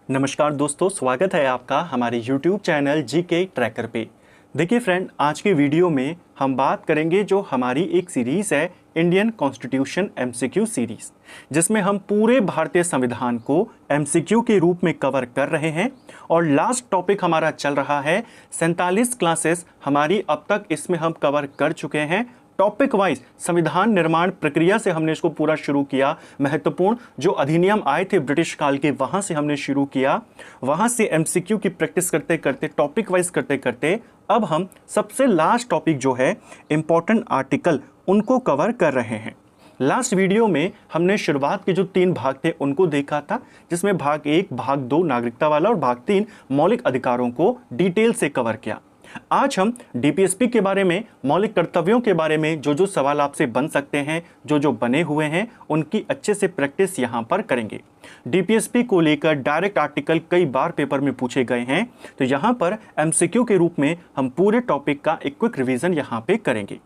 नमस्कार दोस्तों, स्वागत है आपका हमारे YouTube चैनल जीके ट्रैकर पे। देखिए फ्रेंड, आज के वीडियो में हम बात करेंगे जो हमारी एक सीरीज़ है इंडियन कॉन्स्टिट्यूशन एमसीक्यू सीरीज़, जिसमें हम पूरे भारतीय संविधान को एमसीक्यू के रूप में कवर कर रहे हैं। और लास्ट टॉपिक हमारा चल रहा है 47 क्लासेस हमारी अब तक इसमें हम कवर कर चुके हैं। टॉपिक वाइज संविधान निर्माण प्रक्रिया से हमने इसको पूरा शुरू किया। महत्वपूर्ण जो अधिनियम आए थे ब्रिटिश काल के, वहाँ से हमने शुरू किया। वहाँ से एमसीक्यू की प्रैक्टिस करते करते, टॉपिक वाइज करते करते अब हम सबसे लास्ट टॉपिक जो है इम्पॉर्टेंट आर्टिकल, उनको कवर कर रहे हैं। लास्ट वीडियो में हमने शुरुआत के जो 3 भाग थे उनको देखा था, जिसमें भाग 1, भाग 2 नागरिकता वाला और भाग 3 मौलिक अधिकारों को डिटेल से कवर किया। आज हम डीपीएसपी के बारे में, मौलिक कर्तव्यों के बारे में जो सवाल आपसे बन सकते हैं, जो बने हुए हैं, उनकी अच्छे से प्रैक्टिस यहाँ पर करेंगे। डीपीएसपी को लेकर डायरेक्ट आर्टिकल कई बार पेपर में पूछे गए हैं, तो यहाँ पर एमसीक्यू के रूप में हम पूरे टॉपिक का एक क्विक रिवीजन यहाँ पे करेंगे।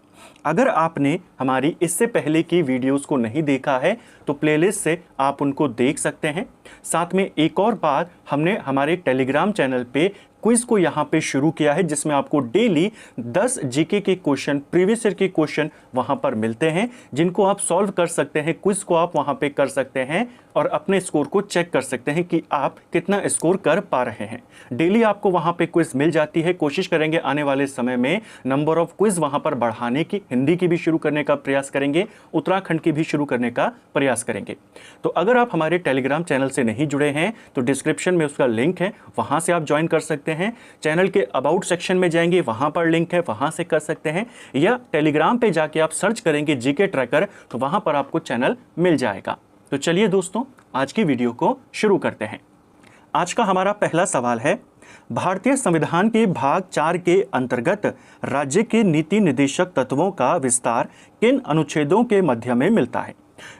अगर आपने हमारी इससे पहले की वीडियोस को नहीं देखा है तो प्लेलिस्ट से आप उनको देख सकते हैं। साथ में एक और बात, हमने हमारे टेलीग्राम चैनल पे क्विज को यहाँ पे शुरू किया है, जिसमें आपको डेली 10 जीके के क्वेश्चन, प्रीवियस ईयर के क्वेश्चन वहाँ पर मिलते हैं, जिनको आप सॉल्व कर सकते हैं। क्विज को आप वहाँ पे कर सकते हैं और अपने स्कोर को चेक कर सकते हैं कि आप कितना स्कोर कर पा रहे हैं। डेली आपको वहाँ पे क्विज मिल जाती है। कोशिश करेंगे आने वाले समय में नंबर ऑफ क्विज वहाँ पर बढ़ाने की, हिंदी की भी शुरू करने का प्रयास करेंगे, उत्तराखंड की भी शुरू करने का प्रयास करेंगे। तो अगर आप हमारे टेलीग्राम चैनल से नहीं जुड़े हैं तो डिस्क्रिप्शन में उसका लिंक है, वहाँ से आप ज्वाइन कर सकते हैं। चैनल के अबाउट सेक्शन में जाएंगे, वहाँ पर लिंक है, वहाँ से कर सकते हैं, या टेलीग्राम पे जाके आप सर्च करेंगे जीके ट्रैकर, तो वहाँ पर आपको चैनल मिल जाएगा। तो चलिए दोस्तों, आज की वीडियो को शुरू करते हैं। आज का हमारा पहला सवाल है, भारतीय संविधान के भाग 4 के अंतर्गत राज्य के नीति निर्देशक तत्वों का विस्तार किन अनुच्छेदों के मध्य में मिलता है?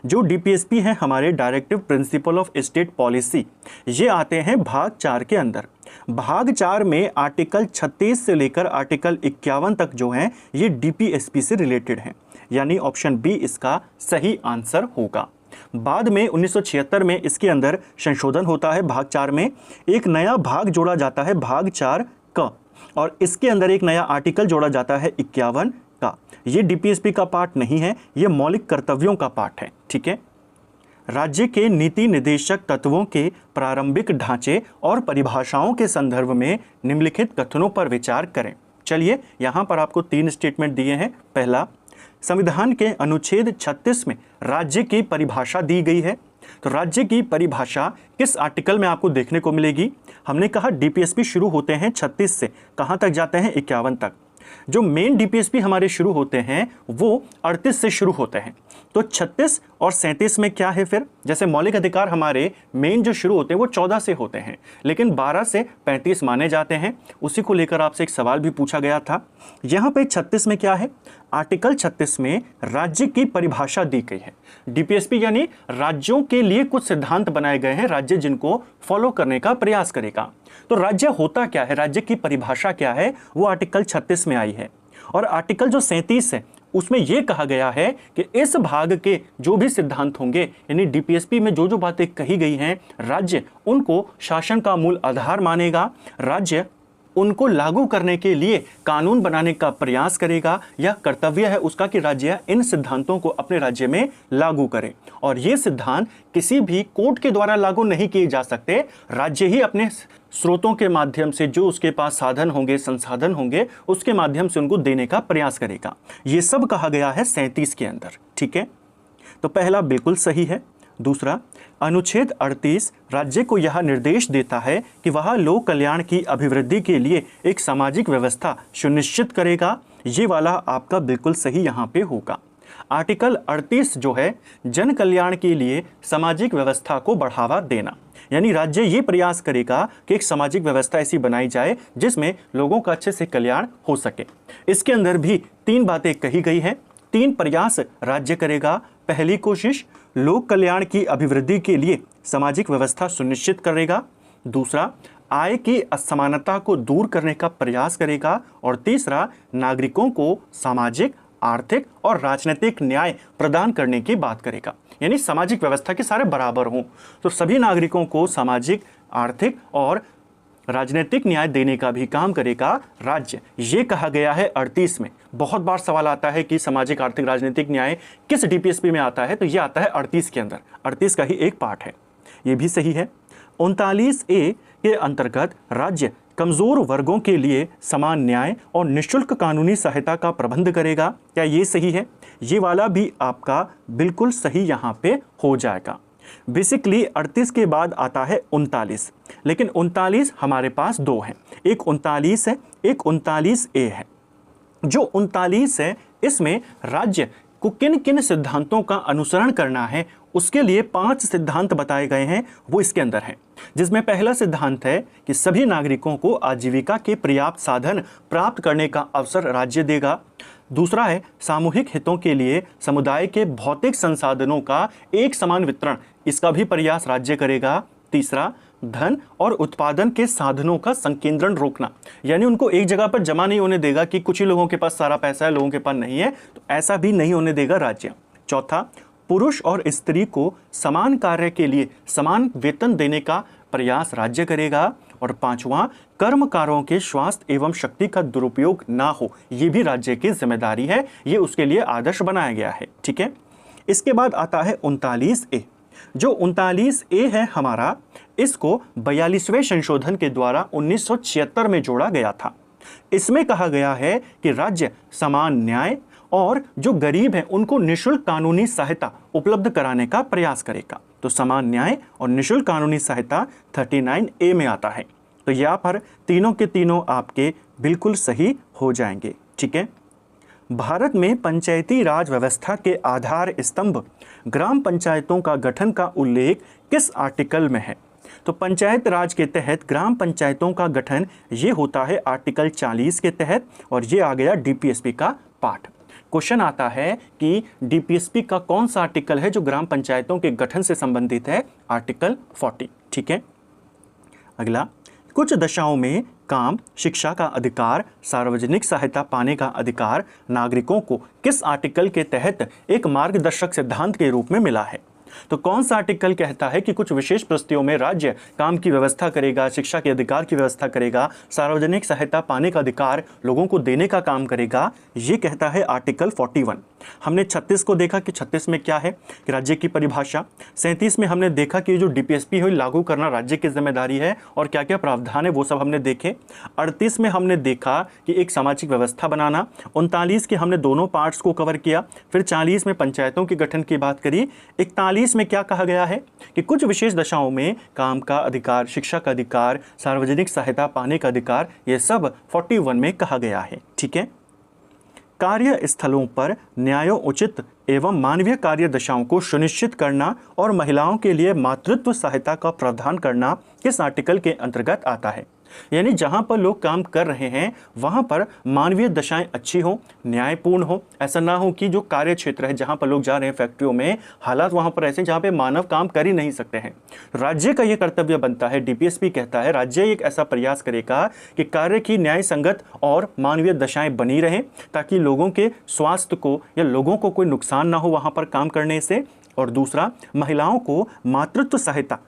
जो डीपीएसपी है हमारे directive principle of state policy, ये आते हैं भाग 4 के अंदर। भाग 4 में आर्टिकल 36 से लेकर आर्टिकल 51 तक जो हैं ये डीपीएसपी से रिलेटेड हैं, यानी ऑप्शन बी इसका सही आंसर होगा। बाद में 1976 में इसके अंदर संशोधन होता है। भाग 4 में एक नया भाग जोड़ा जाता है, भाग 4 का, और इसके अंदर एक नया आर्टिकल जोड़ा जाता है 51 का। ये डीपीएसपी का पार्ट नहीं है, ये मौलिक कर्तव्यों का पार्ट है। ठीक है। राज्य के नीति निर्देशक तत्वों के प्रारंभिक ढांचे और परिभाषाओं के संदर्भ में निम्नलिखित कथनों पर विचार करें। चलिए, यहाँ पर आपको 3 स्टेटमेंट दिए हैं। पहला, संविधान के अनुच्छेद 36 में राज्य की परिभाषा दी गई है। तो राज्य की परिभाषा किस आर्टिकल में आपको देखने को मिलेगी? हमने कहा डीपीएसपी शुरू होते हैं 36 से, कहाँ तक जाते हैं? 51 तक। जो मेन डीपीएसपी हमारे शुरू होते हैं वो 38 से शुरू होते हैं। तो 36 और 37 में क्या है फिर? जैसे मौलिक अधिकार हमारे मेन जो शुरू होते हैं वो 14 से होते हैं, लेकिन 12 से 35 माने जाते हैं। उसी को लेकर आपसे एक सवाल भी पूछा गया था। यहाँ पे 36 में क्या है? आर्टिकल 36 में राज्य की परिभाषा दी गई है। डीपीएसपी यानी राज्यों के लिए कुछ सिद्धांत बनाए गए हैं, राज्य जिनको फॉलो करने का प्रयास करेगा। तो राज्य होता क्या है, राज्य की परिभाषा क्या है, वो आर्टिकल 36 में आई है। और आर्टिकल जो 37 है उसमें यह कहा गया है कि इस भाग के जो भी सिद्धांत होंगे, यानी डीपीएसपी में जो बातें कही गई हैं, राज्य उनको शासन का मूल आधार मानेगा। राज्य उनको लागू करने के लिए कानून बनाने का प्रयास करेगा, या कर्तव्य है उसका कि राज्य इन सिद्धांतों को अपने राज्य में लागू करे। और ये सिद्धांत किसी भी कोर्ट के द्वारा लागू नहीं किए जा सकते। राज्य ही अपने स्रोतों के माध्यम से, जो उसके पास साधन होंगे, संसाधन होंगे, उसके माध्यम से उनको देने का प्रयास करेगा। ये सब कहा गया है 37 के अंदर। ठीक है, तो पहला बिल्कुल सही है। दूसरा, अनुच्छेद 38 राज्य को यह निर्देश देता है कि वह लोक कल्याण की अभिवृद्धि के लिए एक सामाजिक व्यवस्था सुनिश्चित करेगा। ये वाला आपका बिल्कुल सही यहाँ पे होगा। आर्टिकल 38 जो है जन कल्याण के लिए सामाजिक व्यवस्था को बढ़ावा देना, यानी राज्य ये प्रयास करेगा कि एक सामाजिक व्यवस्था ऐसी बनाई जाए जिसमें लोगों का अच्छे से कल्याण हो सके। इसके अंदर भी 3 बातें कही गई हैं, 3 प्रयास राज्य करेगा। पहली कोशिश, लोक कल्याण की अभिवृद्धि के लिए सामाजिक व्यवस्था सुनिश्चित करेगा। दूसरा, आय की असमानता को दूर करने का प्रयास करेगा। और तीसरा, नागरिकों को सामाजिक, आर्थिक और राजनीतिक न्याय प्रदान करने की बात करेगा, यानी सामाजिक व्यवस्था के सारे बराबर हों। तो सभी नागरिकों को सामाजिक आर्थिक और राजनीतिक न्याय देने का भी काम करेगा राज्य। ये कहा गया है 38 में। बहुत बार सवाल आता है कि सामाजिक आर्थिक राजनीतिक न्याय किस डीपीएसपी में आता है, तो ये आता है 38 के अंदर, 38 का ही एक पार्ट है। ये भी सही है। 39A के अंतर्गत राज्य कमजोर वर्गों के लिए समान न्याय और निःशुल्क कानूनी सहायता का प्रबंध करेगा। क्या ये सही है? ये वाला भी आपका बिल्कुल सही यहाँ पे हो जाएगा। बेसिकली 38 के बाद आता है 39, लेकिन 39 हमारे पास दो हैं, एक 39 है, एक 39A है। जो 39 है इसमें राज्य को किन किन सिद्धांतों का अनुसरण करना है उसके लिए 5 सिद्धांत बताए गए हैं, वो इसके अंदर हैं। जिसमें पहला सिद्धांत है कि सभी नागरिकों को आजीविका के पर्याप्त साधन प्राप्त करने का अवसर राज्य देगा। दूसरा है सामूहिक हितों के लिए समुदाय के भौतिक संसाधनों का एक समान वितरण, इसका भी प्रयास राज्य करेगा। तीसरा, धन और उत्पादन के साधनों का संकेंद्रण रोकना, यानी उनको एक जगह पर जमा नहीं होने देगा कि कुछ ही लोगों के पास सारा पैसा है, लोगों के पास नहीं है, तो ऐसा भी नहीं होने देगा राज्य। चौथा, पुरुष और स्त्री को समान कार्य के लिए समान वेतन देने का प्रयास राज्य करेगा। और पांचवा, कर्मकारों के स्वास्थ्य एवं शक्ति का दुरुपयोग ना हो, ये भी राज्य की जिम्मेदारी है, ये उसके लिए आदर्श बनाया गया है। ठीक है। इसके बाद आता है 39A। जो 39A है हमारा, इसको 42वें संशोधन के द्वारा 1976 में जोड़ा गया था। इसमें कहा गया है कि राज्य समान न्याय और जो गरीब हैं उनको निःशुल्क कानूनी सहायता उपलब्ध कराने का प्रयास करेगा। तो समान न्याय और निःशुल्क कानूनी सहायता 39A में आता है। तो यहाँ पर तीनों के तीनों आपके बिल्कुल सही हो जाएंगे। ठीक है। भारत में पंचायती राज व्यवस्था के आधार स्तंभ ग्राम पंचायतों का गठन का उल्लेख किस आर्टिकल में है? तो पंचायत राज के तहत ग्राम पंचायतों का गठन ये होता है आर्टिकल 40 के तहत, और ये आ गया डीपीएसपी का पार्ट। क्वेश्चन आता है कि डीपीएसपी का कौन सा आर्टिकल है जो ग्राम पंचायतों के गठन से संबंधित है? आर्टिकल 40। ठीक है। अगला, कुछ दशाओं में काम, शिक्षा का अधिकार, सार्वजनिक सहायता पाने का अधिकार नागरिकों को किस आर्टिकल के तहत एक मार्गदर्शक सिद्धांत के रूप में मिला है? तो कौन सा आर्टिकल कहता है कि कुछ विशेष परिस्थितियों में राज्य काम की व्यवस्था करेगा, शिक्षा के अधिकार की व्यवस्था करेगा, सार्वजनिक सहायता पाने का अधिकार लोगों को देने का काम करेगा? ये कहता है आर्टिकल 41। हमने 36 को देखा कि 36 में क्या है कि राज्य की परिभाषा। 37 में हमने देखा कि जो डीपीएसपी है लागू करना राज्य की जिम्मेदारी है और क्या क्या प्रावधान है वो सब हमने देखे। 38 में हमने देखा कि एक सामाजिक व्यवस्था बनाना। 39 के हमने दोनों पार्ट्स को कवर किया। फिर 40 में पंचायतों के गठन की बात करी। 41 में क्या कहा गया है कि कुछ विशेष दशाओं में काम का अधिकार, शिक्षा का अधिकार, सार्वजनिक सहायता पाने का अधिकार, ये सब 41 में कहा गया है। ठीक है। कार्यस्थलों पर न्यायोचित एवं मानवीय कार्य दशाओं को सुनिश्चित करना और महिलाओं के लिए मातृत्व सहायता का प्रावधान करना किस आर्टिकल के अंतर्गत आता है? यानी जहां पर लोग काम कर रहे हैं वहां पर मानवीय दशाएं अच्छी हो, न्यायपूर्ण हो। ऐसा ना हो कि जो कार्य क्षेत्र है जहां पर लोग जा रहे हैं फैक्ट्रियों में, हालात वहां पर ऐसे जहां पे मानव काम कर ही नहीं सकते हैं। राज्य का ये कर्तव्य बनता है, डीपीएसपी कहता है राज्य एक ऐसा प्रयास करेगा कि कार्य की न्याय संगत और मानवीय दशाएं बनी रहें ताकि लोगों के स्वास्थ्य को या लोगों को कोई नुकसान ना हो वहां पर काम करने से। और दूसरा, महिलाओं को मातृत्व सहायता,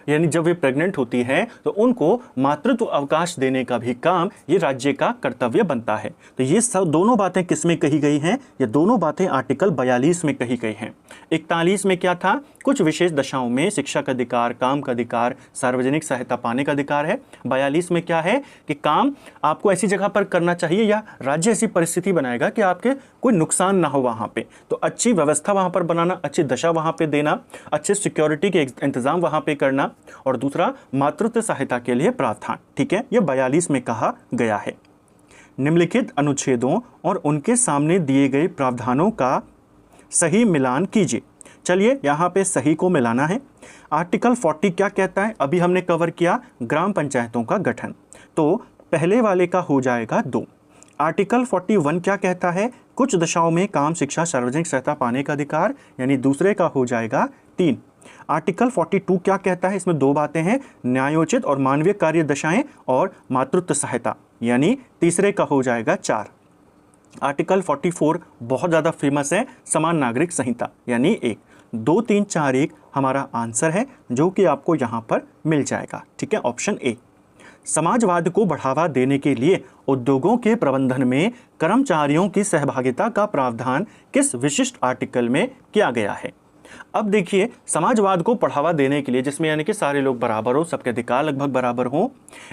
यानी जब वे प्रेग्नेंट होती हैं तो उनको मातृत्व अवकाश देने का भी काम ये राज्य का कर्तव्य बनता है। तो ये सब दोनों बातें किस में कही गई हैं? ये दोनों बातें आर्टिकल 42 में कही गई हैं। 41 में क्या था? कुछ विशेष दशाओं में शिक्षा का अधिकार, काम का अधिकार, सार्वजनिक सहायता पाने का अधिकार है। 42 में क्या है कि काम आपको ऐसी जगह पर करना चाहिए या राज्य ऐसी परिस्थिति बनाएगा कि आपके कोई नुकसान ना हो वहाँ पे। तो अच्छी व्यवस्था वहाँ पर बनाना, अच्छी दशा वहाँ पे देना, अच्छे सिक्योरिटी के इंतजाम वहाँ पे करना, और दूसरा मातृत्व सहायता के लिए प्रावधान। ठीक है, यह 42 में कहा गया है। निम्नलिखित अनुच्छेदों और उनके सामने दिए गए प्रावधानों का सही मिलान कीजिए। चलिए यहाँ पे सही को मिलाना है। आर्टिकल 40 क्या कहता है? अभी हमने कवर किया ग्राम पंचायतों का गठन, तो पहले वाले का हो जाएगा 2। आर्टिकल 41 क्या कहता है? कुछ दशाओं में काम, शिक्षा, सार्वजनिक सहायता पाने का अधिकार, यानी दूसरे का हो जाएगा 3। आर्टिकल 42 क्या कहता है? इसमें 2 बातें हैं, न्यायोचित और मानवीय कार्य दशाएं और मातृत्व सहायता, यानी तीसरे का हो जाएगा 4। आर्टिकल 44 बहुत ज़्यादा फेमस है, समान नागरिक संहिता, यानी 1। 2 3 4 1 हमारा आंसर है, जो कि आपको यहाँ पर मिल जाएगा। ठीक है, ऑप्शन ए। समाजवाद को बढ़ावा देने के लिए उद्योगों के प्रबंधन में कर्मचारियों की सहभागिता का प्रावधान किस विशिष्ट आर्टिकल में किया गया है? अब देखिए, समाजवाद को बढ़ावा देने के लिए, जिसमें यानी कि सारे लोग बराबर हो, सबके अधिकार लगभग बराबर हो,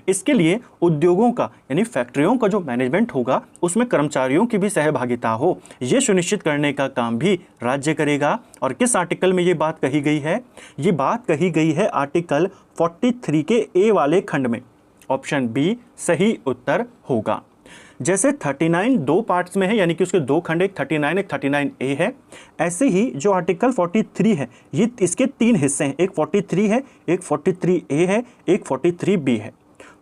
इसके लिए उद्योगों का यानी फैक्ट्रियों का जो मैनेजमेंट होगा उसमें कर्मचारियों की भी सहभागिता हो, ये सुनिश्चित करने का काम भी राज्य करेगा। और किस आर्टिकल में ये बात कही गई है? ये बात कही गई है आर्टिकल 43 के ए वाले खंड में। ऑप्शन बी सही उत्तर होगा। जैसे 39 दो पार्ट्स में है, यानी कि उसके दो खंड, एक 39 एक 39A है, ऐसे ही जो आर्टिकल 43 है ये इसके 3 हिस्से हैं, एक 43 है, एक 43A है, एक 43B है।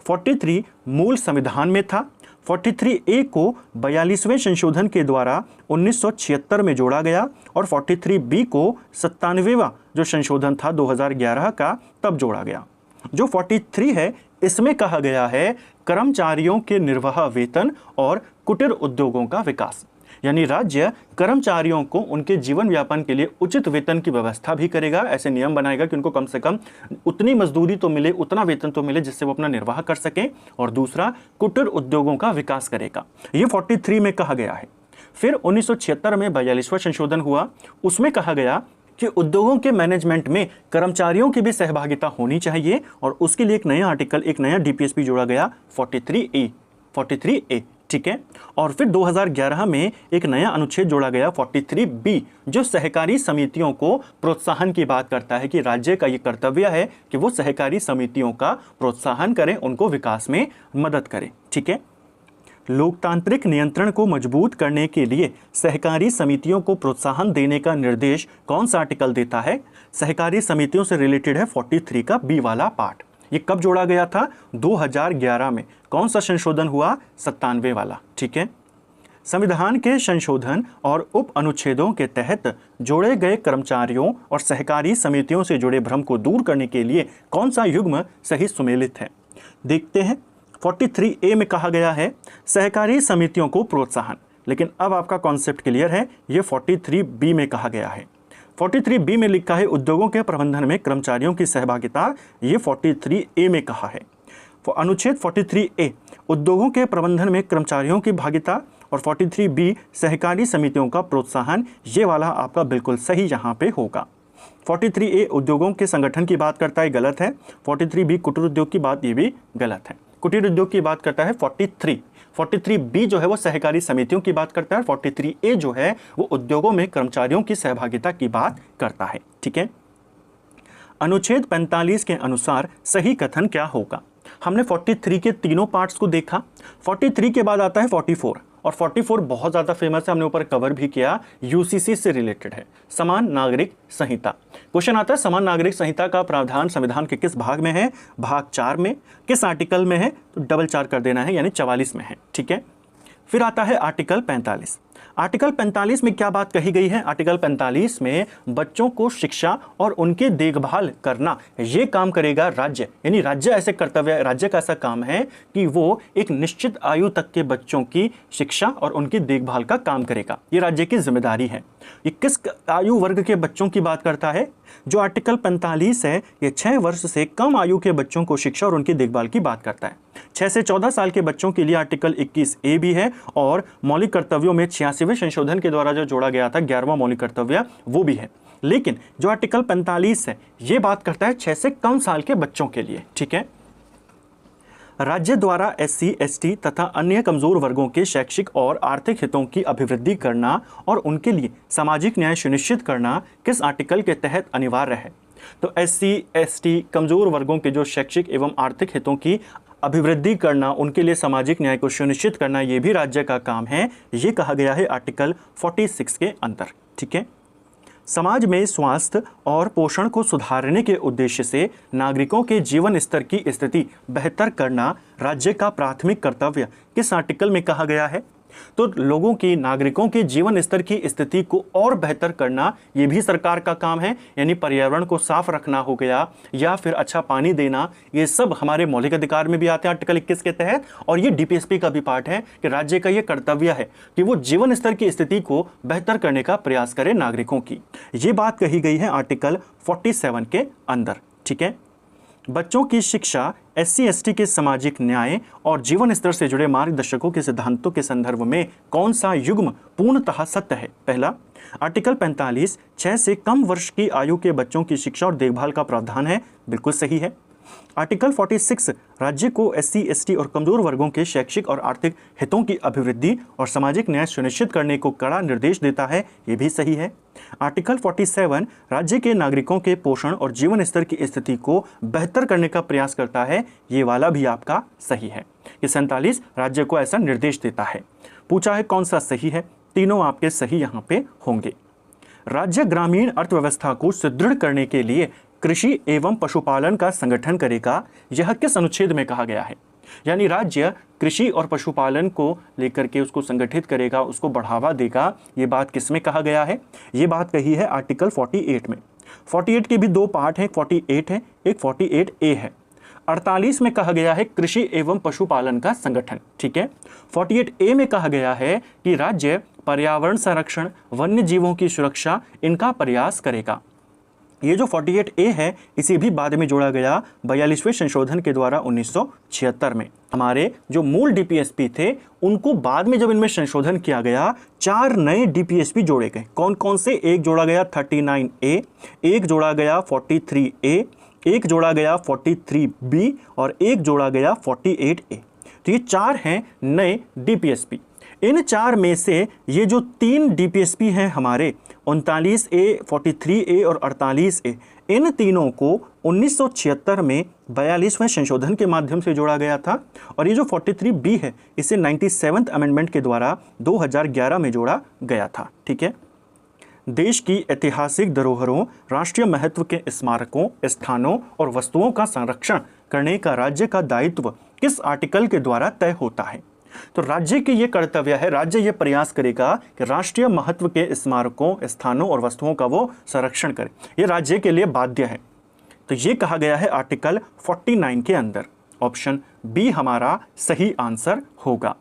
43 मूल संविधान में था, 43A को 42वें संशोधन के द्वारा 1976 में जोड़ा गया और 43B को 97वां जो संशोधन था 2011 का तब जोड़ा गया। जो 43 है इसमें कहा गया है कर्मचारियों के निर्वाह वेतन और कुटीर उद्योगों का विकास, यानी राज्य कर्मचारियों को उनके जीवन यापन के लिए उचित वेतन की व्यवस्था भी करेगा, ऐसे नियम बनाएगा कि उनको कम से कम उतनी मजदूरी तो मिले, उतना वेतन तो मिले जिससे वो अपना निर्वाह कर सकें, और दूसरा कुटीर उद्योगों का विकास करेगा। ये 43 में कहा गया है। फिर 1976 में 42वां संशोधन हुआ, उसमें कहा गया कि उद्योगों के मैनेजमेंट में कर्मचारियों की भी सहभागिता होनी चाहिए और उसके लिए एक नया आर्टिकल, एक नया डीपीएसपी जोड़ा गया 43A। ठीक है, और फिर 2011 में एक नया अनुच्छेद जोड़ा गया 43B, जो सहकारी समितियों को प्रोत्साहन की बात करता है कि राज्य का ये कर्तव्य है कि वो सहकारी समितियों का प्रोत्साहन करें, उनको विकास में मदद करें। ठीक है, लोकतांत्रिक नियंत्रण को मजबूत करने के लिए सहकारी समितियों को प्रोत्साहन देने का निर्देश कौन सा आर्टिकल देता है? सहकारी समितियों से रिलेटेड है 43 का बी वाला पार्ट। ये कब जोड़ा गया था? 2011 में। कौन सा संशोधन हुआ? 97 वाला। ठीक है, संविधान के संशोधन और उप अनुच्छेदों के तहत जोड़े गए कर्मचारियों और सहकारी समितियों से जुड़े भ्रम को दूर करने के लिए कौन सा युग्म सही सुमेलित है? देखते हैं। 43A में कहा गया है सहकारी समितियों को प्रोत्साहन, लेकिन अब आपका कॉन्सेप्ट क्लियर है, ये 43B में कहा गया है। 43B में लिखा है उद्योगों के प्रबंधन में कर्मचारियों की सहभागिता, ये 43A में कहा है। अनुच्छेद 43A उद्योगों के प्रबंधन में कर्मचारियों की भागीदारी और 43B सहकारी समितियों का प्रोत्साहन, ये वाला आपका बिल्कुल सही यहाँ पे होगा। 43A उद्योगों के संगठन की बात करता है, गलत है। 43B कुटीर उद्योग की बात, ये भी गलत है। कुटीर उद्योग की बात करता है 43। 43B जो है वो सहकारी समितियों की बात करता है, 43A जो है वो उद्योगों में कर्मचारियों की सहभागिता की बात करता है। ठीक है, अनुच्छेद 45 के अनुसार सही कथन क्या होगा? हमने 43 के तीनों पार्ट्स को देखा। 43 के बाद आता है 44, और 44 बहुत ज़्यादा फेमस है, हमने ऊपर कवर भी किया, यूसीसी से रिलेटेड है, समान नागरिक संहिता। क्वेश्चन आता है समान नागरिक संहिता का प्रावधान संविधान के किस भाग में है? भाग 4 में। किस आर्टिकल में है? तो डबल 4 कर देना है, यानी 44 में है। ठीक है, फिर आता है आर्टिकल 45। आर्टिकल 45 में क्या बात कही गई है? आर्टिकल 45 में बच्चों को शिक्षा और उनकी देखभाल करना, ये काम करेगा राज्य, यानी राज्य ऐसे कर्तव्य, राज्य का ऐसा काम है कि वो एक निश्चित आयु तक के बच्चों की शिक्षा और उनकी देखभाल का काम करेगा, ये राज्य की जिम्मेदारी है। ये किस आयु वर्ग के बच्चों की बात करता है? जो आर्टिकल 45 है ये 6 वर्ष से कम आयु के बच्चों को शिक्षा और उनकी देखभाल की बात करता है। 6 से 14 साल के बच्चों के लिए आर्टिकल 21A भी है, और मौलिक कर्तव्यों में 86वें संशोधन के द्वारा जो जोड़ा गया था 11वां मौलिक कर्तव्य, वो भी है। लेकिन जो आर्टिकल 45 है ये बात करता है 6 से कम साल के बच्चों के लिए। ठीक है, राज्य द्वारा SC, ST तथा अन्य कमजोर वर्गों के शैक्षिक और आर्थिक हितों की अभिवृद्धि करना और उनके लिए सामाजिक न्याय सुनिश्चित करना किस आर्टिकल के तहत अनिवार्य है? तो SC, ST कमजोर वर्गों के जो शैक्षिक एवं आर्थिक हितों की अभिवृद्धि करना, उनके लिए सामाजिक न्याय को सुनिश्चित करना, ये भी राज्य का काम है, ये कहा गया है आर्टिकल 46 के अंदर। ठीक है, समाज में स्वास्थ्य और पोषण को सुधारने के उद्देश्य से नागरिकों के जीवन स्तर की स्थिति बेहतर करना राज्य का प्राथमिक कर्तव्य किस आर्टिकल में कहा गया है? तो लोगों की, नागरिकों के जीवन स्तर की स्थिति को और बेहतर करना ये भी सरकार का काम है। यानी पर्यावरण को साफ रखना हो गया या फिर अच्छा पानी देना, ये सब हमारे मौलिक अधिकार में भी आते हैं आर्टिकल 21 के तहत। और ये डीपीएसपी का भी पार्ट है कि राज्य का ये कर्तव्य है कि वो जीवन स्तर की स्थिति को बेहतर करने का प्रयास करे नागरिकों की। ये बात कही गई है आर्टिकल 47 के अंदर। ठीक है, बच्चों की शिक्षा, एससी एसटी के सामाजिक न्याय और जीवन स्तर से जुड़े मार्गदर्शकों के सिद्धांतों के संदर्भ में कौन सा युग्म पूर्णतः सत्य है? पहला, आर्टिकल 45 6 से कम वर्ष की आयु के बच्चों की शिक्षा और देखभाल का प्रावधान है, बिल्कुल सही है। आर्टिकल 46 राज्य को एससी एसटी और कमजोर वर्गों के शैक्षिक और आर्थिक हितों की अभिवृद्धि और सामाजिक न्याय सुनिश्चित करने को कड़ा निर्देश देता है, ये भी सही है। आर्टिकल 47 राज्य के नागरिकों के पोषण और जीवन स्तर की स्थिति को बेहतर करने का प्रयास करता है, ये वाला भी आपका सही है। ये 47 राज्य को ऐसा निर्देश देता है। पूछा है कौन सा सही है, तीनों आपके सही यहाँ पे होंगे। राज्य ग्रामीण अर्थव्यवस्था को सुदृढ़ करने के लिए कृषि एवं पशुपालन का संगठन करेगा, यह किस अनुच्छेद में कहा गया है? यानी राज्य कृषि और पशुपालन को लेकर के उसको संगठित करेगा, उसको बढ़ावा देगा, ये बात किस में कहा गया है? ये बात कही है आर्टिकल 48 में। 48 के भी दो पार्ट हैं, 48 है, एक 48A है। 48 में कहा गया है कृषि एवं पशुपालन का संगठन। ठीक है, 48A में कहा गया है कि राज्य पर्यावरण संरक्षण, वन्य जीवों की सुरक्षा, इनका प्रयास करेगा। ये जो 48A है इसे भी बाद में जोड़ा गया 42वें संशोधन के द्वारा 1976 में। हमारे जो मूल डीपीएसपी थे उनको बाद में जब इनमें संशोधन किया गया, 4 नए डीपीएसपी जोड़े गए। कौन कौन से? एक जोड़ा गया 39A, एक जोड़ा गया 43A, एक जोड़ा गया 43B और एक जोड़ा गया 48A। तो ये 4 हैं नए डीपीएसपी। इन 4 में से ये जो 3 डीपीएसपी हैं हमारे 39A, 43A और 48A, इन तीनों को 1976 में 42वें संशोधन के माध्यम से जोड़ा गया था। और ये जो 43B है इसे 97th अमेंडमेंट के द्वारा 2011 में जोड़ा गया था। ठीक है, देश की ऐतिहासिक धरोहरों, राष्ट्रीय महत्व के स्मारकों, स्थानों और वस्तुओं का संरक्षण करने का राज्य का दायित्व किस आर्टिकल के द्वारा तय होता है? तो राज्य की ये कर्तव्य है, राज्य ये प्रयास करेगा कि राष्ट्रीय महत्व के स्मारकों, स्थानों और वस्तुओं का वो संरक्षण करे। ये राज्य के लिए बाध्य है। तो ये कहा गया है आर्टिकल 49 के अंदर। ऑप्शन बी हमारा सही आंसर होगा।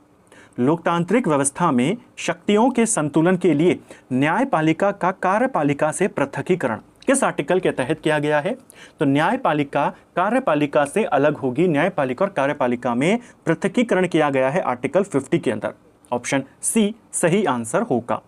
लोकतांत्रिक व्यवस्था में शक्तियों के संतुलन के लिए न्यायपालिका का कार्यपालिका से पृथकीकरण किस आर्टिकल के तहत किया गया है? तो न्यायपालिका कार्यपालिका से अलग होगी। न्यायपालिका और कार्यपालिका में पृथकीकरण किया गया है आर्टिकल 50 के अंदर। ऑप्शन सी सही आंसर होगा।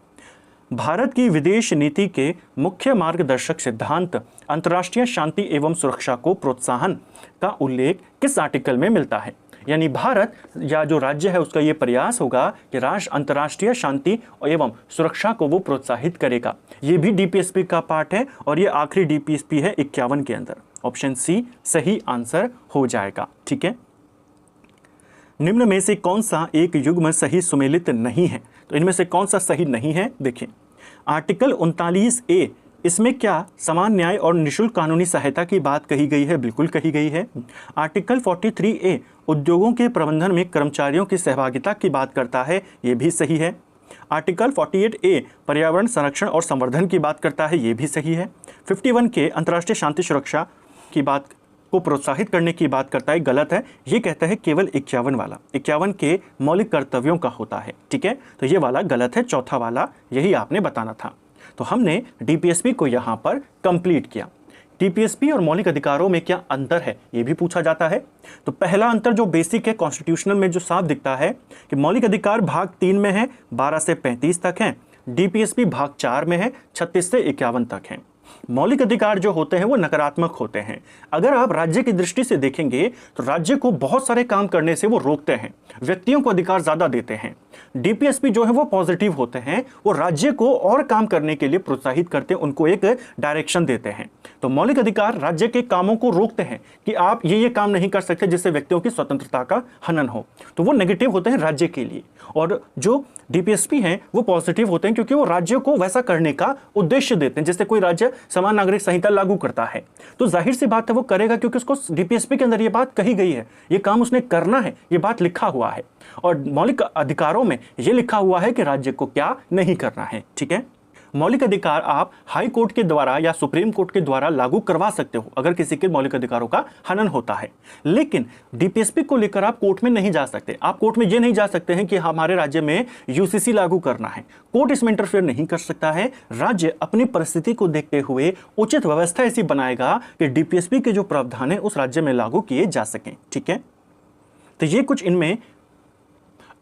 भारत की विदेश नीति के मुख्य मार्गदर्शक सिद्धांत अंतर्राष्ट्रीय शांति एवं सुरक्षा को प्रोत्साहन का उल्लेख किस आर्टिकल में मिलता है? यानी भारत या जो राज्य है उसका ये प्रयास होगा कि राष्ट्र अंतर्राष्ट्रीय शांति एवं सुरक्षा को वो प्रोत्साहित करेगा। ये भी डीपीएसपी का पार्ट है और ये आखिरी डीपीएसपी है 51 के अंदर। ऑप्शन सी सही आंसर हो जाएगा। ठीक है, निम्न में से कौन सा एक युग्म सही सुमेलित नहीं है? तो इनमें से कौन सा सही नहीं है? देखिए, आर्टिकल 39A इसमें क्या समान न्याय और निःशुल्क कानूनी सहायता की बात कही गई है? बिल्कुल कही गई है। आर्टिकल 43A उद्योगों के प्रबंधन में कर्मचारियों की सहभागिता की बात करता है, ये भी सही है। आर्टिकल 48A पर्यावरण संरक्षण और संवर्धन की बात करता है, ये भी सही है। 51 के अंतर्राष्ट्रीय शांति सुरक्षा की बात को प्रोत्साहित करने की बात करता है, गलत है। ये कहता है केवल 51 वाला, 51 के मौलिक कर्तव्यों का होता है। ठीक है, तो ये वाला गलत है, चौथा वाला यही आपने बताना था। तो हमने डीपीएसपी को यहाँ पर कंप्लीट किया। डीपीएसपी और मौलिक अधिकारों में क्या अंतर है, ये भी पूछा जाता है। तो पहला अंतर जो बेसिक है कॉन्स्टिट्यूशनल में जो साफ दिखता है कि मौलिक अधिकार भाग 3 में है, 12 से 35 तक हैं। डीपीएसपी भाग 4 में है, 36 से 51 तक हैं। मौलिक अधिकार जो होते हैं वो नकारात्मक होते हैं। अगर आप राज्य की दृष्टि से देखेंगे तो राज्य को बहुत सारे काम करने से वो रोकते हैं, व्यक्तियों को अधिकार ज़्यादा देते हैं। डीपीएसपी जो है वो पॉजिटिव होते हैं, वो राज्य को और काम करने के लिए प्रोत्साहित करते हैं, उनको एक डायरेक्शन देते हैं। तो मौलिक अधिकार राज्य के कामों को रोकते हैं कि आप ये काम नहीं कर सकते जिससे व्यक्तियों की स्वतंत्रता का हनन हो, तो वो नेगेटिव होते हैं राज्य के लिए। और जो डीपीएसपी हैं वो पॉजिटिव होते हैं क्योंकि वो राज्य को वैसा करने का उद्देश्य देते हैं। जैसे कोई राज्य समान नागरिक संहिता लागू करता है, तो जाहिर सी बात है वो करेगा, क्योंकि उसको डीपीएसपी के अंदर ये बात कही गई है, ये काम उसने करना है, ये बात लिखा हुआ है। और मौलिक अधिकारों में ये लिखा हुआ है कि राज्य को क्या नहीं करना है। ठीक है, मौलिक अधिकार आप हाई कोर्ट के द्वारा या सुप्रीम कोर्ट के द्वारा लागू करवा सकते हो अगर किसी के मौलिक अधिकारों का हनन होता है, लेकिन डीपीएसपी को लेकर आप कोर्ट में नहीं जा सकते। आप कोर्ट में ये नहीं जा सकते हैं कि हमारे राज्य में यूसीसी लागू करना है। कोर्ट इसमें इंटरफेयर नहीं कर सकता है। राज्य अपनी परिस्थिति को देखते हुए उचित व्यवस्था ऐसी बनाएगा कि डीपीएसपी के जो प्रावधान है उस राज्य में लागू किए जा सकें। ठीक है, तो ये कुछ इनमें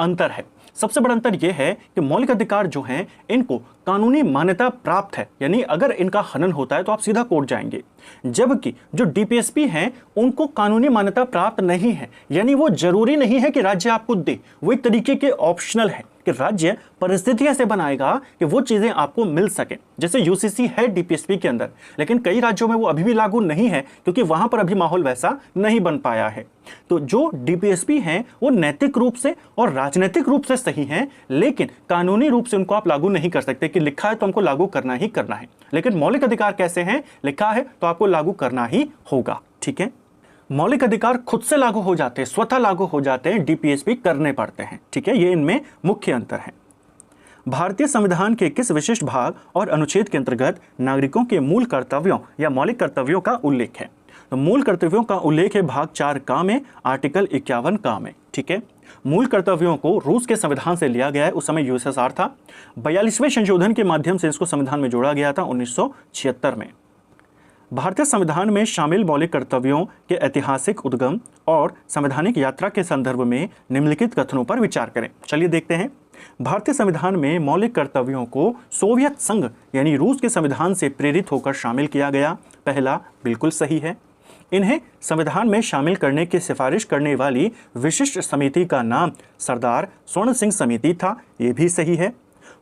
अंतर है। सबसे बड़ा अंतर यह है कि मौलिक अधिकार जो हैं इनको कानूनी मान्यता प्राप्त है, यानी अगर इनका हनन होता है तो आप सीधा कोर्ट जाएंगे, जबकि जो डीपीएसपी हैं उनको कानूनी मान्यता प्राप्त नहीं है, यानी वो जरूरी नहीं है कि राज्य आपको दे, वो एक तरीके के ऑप्शनल है कि राज्य परिस्थिति ऐसे बनाएगा कि वो चीजें आपको मिल सके। जैसे यूसीसी है डीपीएसपी के अंदर, लेकिन कई राज्यों में वो अभी भी लागू नहीं है क्योंकि वहां पर अभी माहौल वैसा नहीं बन पाया है। तो जो डीपीएसपी हैं वो नैतिक रूप से और राजनीतिक रूप से सही हैं, लेकिन कानूनी रूप से उनको आप लागू नहीं कर सकते कि लिखा है तो हमको लागू करना ही करना है। लेकिन मौलिक अधिकार कैसे हैं, लिखा है तो आपको लागू करना ही होगा। ठीक है, मौलिक अधिकार खुद से लागू हो जाते हैं, स्वतः लागू हो जाते हैं, डीपीएसपी करने पड़ते हैं। ठीक है, ये इनमें मुख्य अंतर है। भारतीय संविधान के किस विशिष्ट भाग और अनुच्छेद के अंतर्गत नागरिकों के मूल कर्तव्यों या मौलिक कर्तव्यों का उल्लेख है? तो मूल कर्तव्यों का उल्लेख है भाग 4 का में, आर्टिकल 51 का में। ठीक है, मूल कर्तव्यों को रूस के संविधान से लिया गया है, उस समय यूएसएसआर था। 42वें संशोधन के माध्यम से इसको संविधान में जोड़ा गया था 1976 में। भारतीय संविधान में शामिल मौलिक कर्तव्यों के ऐतिहासिक उद्गम और संवैधानिक यात्रा के संदर्भ में निम्नलिखित कथनों पर विचार करें। चलिए देखते हैं। भारतीय संविधान में मौलिक कर्तव्यों को सोवियत संघ यानी रूस के संविधान से प्रेरित होकर शामिल किया गया। पहला बिल्कुल सही है। इन्हें संविधान में शामिल करने की सिफारिश करने वाली विशिष्ट समिति का नाम सरदार स्वर्ण सिंह समिति था, ये भी सही है।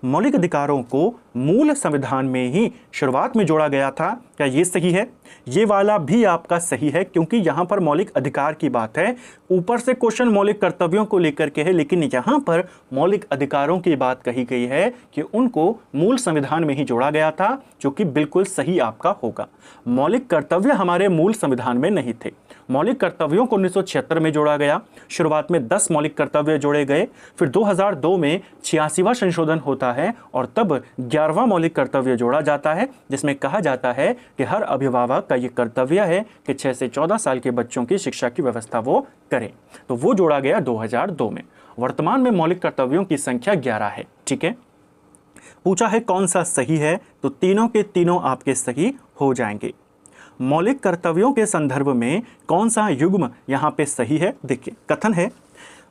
मौलिक अधिकारों को मूल संविधान में ही शुरुआत में जोड़ा गया था, क्या ये सही है? ये वाला भी आपका सही है, क्योंकि यहाँ पर मौलिक अधिकार की बात है। ऊपर से क्वेश्चन मौलिक कर्तव्यों को लेकर के है, लेकिन यहाँ पर मौलिक अधिकारों की बात कही गई है कि उनको मूल संविधान में ही जोड़ा गया था, जो कि बिल्कुल सही आपका होगा। मौलिक कर्तव्य हमारे मूल संविधान में नहीं थे। मौलिक कर्तव्यों को 1976 में जोड़ा गया। शुरुआत में 10 मौलिक कर्तव्य जोड़े गए, फिर 2002 में 86वां संशोधन होता है और तब 11वां मौलिक कर्तव्य जोड़ा जाता है, जिसमें कहा जाता है कि हर अभिभावक का ये कर्तव्य है कि 6 से 14 साल के बच्चों की शिक्षा की व्यवस्था वो करें। तो वो जोड़ा गया 2002 में। वर्तमान में मौलिक कर्तव्यों की संख्या 11 है। ठीक है, पूछा है कौन सा सही है, तो तीनों के तीनों आपके सही हो जाएंगे। मौलिक कर्तव्यों के संदर्भ में कौन सा युग्म यहाँ पे सही है? देखिए, कथन है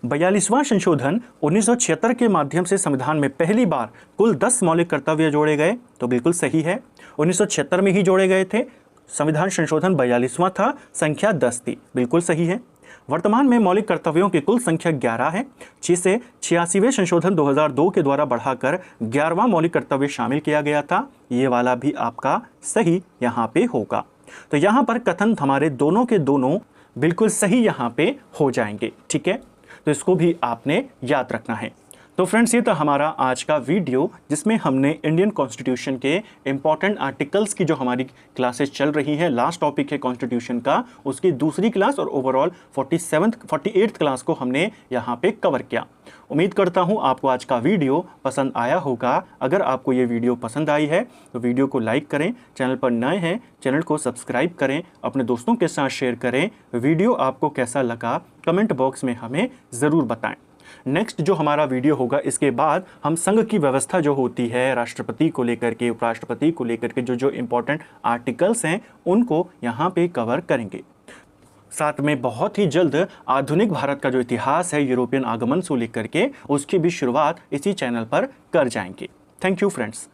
42वां संशोधन 1976 के माध्यम से संविधान में पहली बार कुल 10 मौलिक कर्तव्य जोड़े गए, तो बिल्कुल सही है। 1976 में ही जोड़े गए थे। संविधान संशोधन 42वां था, संख्या 10 थी, बिल्कुल सही है। वर्तमान में मौलिक कर्तव्यों की कुल संख्या 11 है। 6 से 86वें संशोधन 2002 के द्वारा बढ़ाकर 11वां मौलिक कर्तव्य शामिल किया गया था, ये वाला भी आपका सही यहाँ पे होगा। तो यहाँ पर कथन हमारे दोनों के दोनों बिल्कुल सही यहाँ पे हो जाएंगे। ठीक है, तो इसको भी आपने याद रखना है। तो फ्रेंड्स, ये था हमारा आज का वीडियो, जिसमें हमने इंडियन कॉन्स्टिट्यूशन के इंपॉर्टेंट आर्टिकल्स की जो हमारी क्लासेस चल रही हैं, लास्ट टॉपिक है कॉन्स्टिट्यूशन का, उसकी दूसरी क्लास और ओवरऑल 48th क्लास को हमने यहाँ पे कवर किया। उम्मीद करता हूँ आपको आज का वीडियो पसंद आया होगा। अगर आपको ये वीडियो पसंद आई है तो वीडियो को लाइक करें, चैनल पर नए हैं चैनल को सब्सक्राइब करें, अपने दोस्तों के साथ शेयर करें। वीडियो आपको कैसा लगा कमेंट बॉक्स में हमें ज़रूर बताएं। नेक्स्ट जो हमारा वीडियो होगा, इसके बाद हम संघ की व्यवस्था जो होती है, राष्ट्रपति को लेकर के, उपराष्ट्रपति को लेकर के जो इंपॉर्टेंट आर्टिकल्स हैं, उनको यहाँ पे कवर करेंगे। साथ में बहुत ही जल्द आधुनिक भारत का जो इतिहास है यूरोपियन आगमन से लेकर के, उसकी भी शुरुआत इसी चैनल पर कर जाएंगे। Thank you friends.